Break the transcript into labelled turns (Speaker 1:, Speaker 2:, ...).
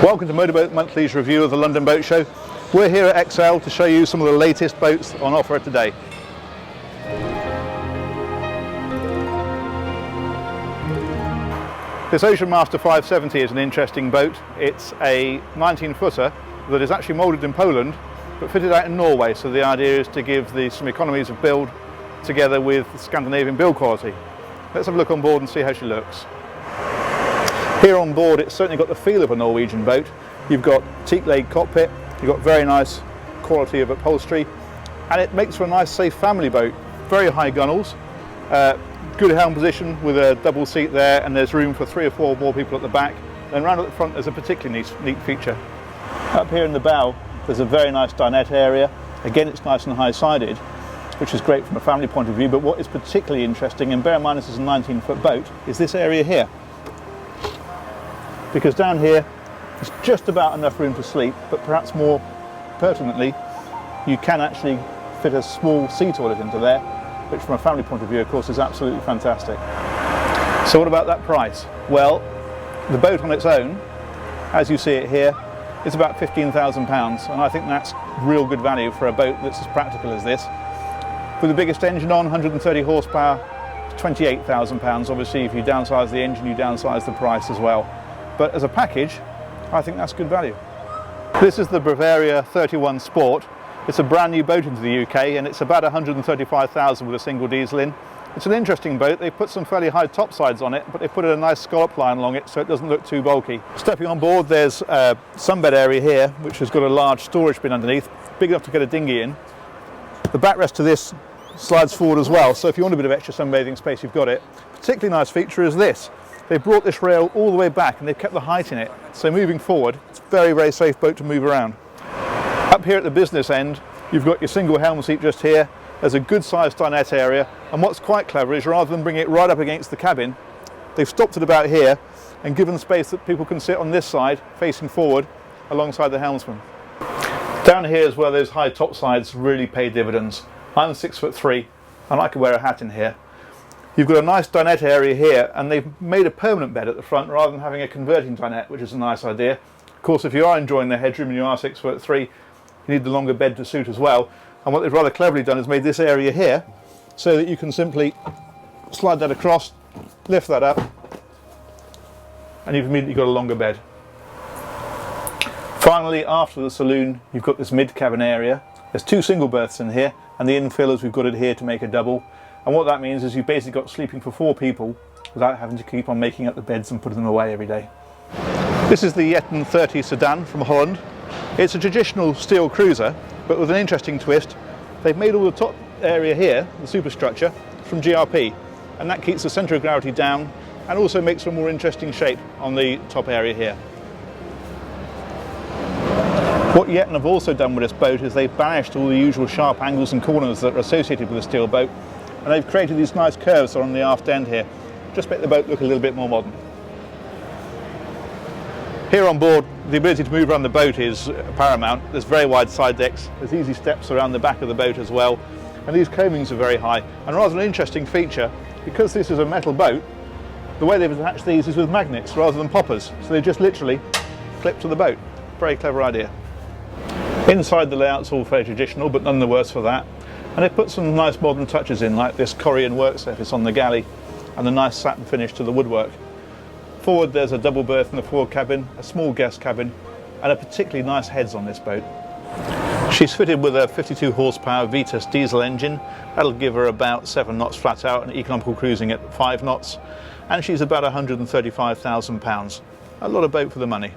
Speaker 1: Welcome to Motorboat Monthly's review of the London Boat Show. We're here at XL to show you some of the latest boats on offer today. This Ocean Master 570 is an interesting boat. It's a 19-footer that is actually moulded in Poland but fitted out in Norway, so the idea is to give some economies of build together with Scandinavian build quality. Let's have a look on board and see how she looks. Here on board it's certainly got the feel of a Norwegian boat. You've got teak-laid cockpit, you've got very nice quality of upholstery, and it makes for a nice safe family boat. Very high gunnels, good helm position with a double seat there, and there's room for 3 or 4 more people at the back. And round at the front there's a particularly neat feature. Up here in the bow there's a very nice dinette area. Again, it's nice and high-sided, which is great from a family point of view, but what is particularly interesting, and bear in mind this is a 19-foot boat, is this area here. Because down here there's just about enough room to sleep, but perhaps more pertinently you can actually fit a small sea toilet into there, which from a family point of view of course is absolutely fantastic. So what about that price? Well, the boat on its own, as you see it here, is about £15,000, and I think that's real good value for a boat that's as practical as this. With the biggest engine on, 130 horsepower, £28,000. Obviously if you downsize the engine you downsize the price as well. But as a package, I think that's good value. This is the Bavaria 31 Sport. It's a brand new boat into the UK, and it's about 135,000 with a single diesel in. It's an interesting boat. They put some fairly high topsides on it, but they put a nice scallop line along it so it doesn't look too bulky. Stepping on board, there's a sunbed area here, which has got a large storage bin underneath, big enough to get a dinghy in. The backrest to this slides forward as well, so if you want a bit of extra sunbathing space, you've got it. Particularly nice feature is this. They've brought this rail all the way back and they've kept the height in it, so moving forward it's a very, very safe boat to move around. Up here at the business end you've got your single helm seat just here. There's a good sized dinette area, and what's quite clever is rather than bring it right up against the cabin, they've stopped it about here and given space that people can sit on this side facing forward alongside the helmsman. Down here is where those high top sides really pay dividends. I'm 6'3", and I could wear a hat in here. You've got a nice dinette area here, and they've made a permanent bed at the front rather than having a converting dinette, which is a nice idea. Of course, if you are enjoying the headroom and you are 6'3", you need the longer bed to suit as well. And what they've rather cleverly done is made this area here so that you can simply slide that across, lift that up, and you've immediately got a longer bed. Finally, after the saloon, you've got this mid-cabin area. There's 2 single berths in here, and the infillers we've got it here to make a double. And what that means is you've basically got sleeping for 4 people without having to keep on making up the beds and putting them away every day. This is the Sedan 30 Sedan from Holland. It's a traditional steel cruiser, but with an interesting twist. They've made all the top area here, the superstructure, from GRP, and that keeps the centre of gravity down and also makes for a more interesting shape on the top area here. What Yetten have also done with this boat is they've banished all the usual sharp angles and corners that are associated with a steel boat, and they've created these nice curves on the aft end here, just make the boat look a little bit more modern. Here on board, the ability to move around the boat is paramount. There's very wide side decks, there's easy steps around the back of the boat as well, and these coamings are very high. And rather an interesting feature, because this is a metal boat, the way they've attached these is with magnets rather than poppers, so they just literally clip to the boat. Very clever idea. Inside the layout's all very traditional, but none the worse for that. And they put some nice modern touches in, like this Korean work surface on the galley and a nice satin finish to the woodwork. Forward there's a double berth in the forward cabin, a small guest cabin, and a particularly nice heads on this boat. She's fitted with a 52 horsepower Vitas diesel engine. That'll give her about 7 knots flat out and economical cruising at 5 knots. And she's about £135,000. A lot of boat for the money.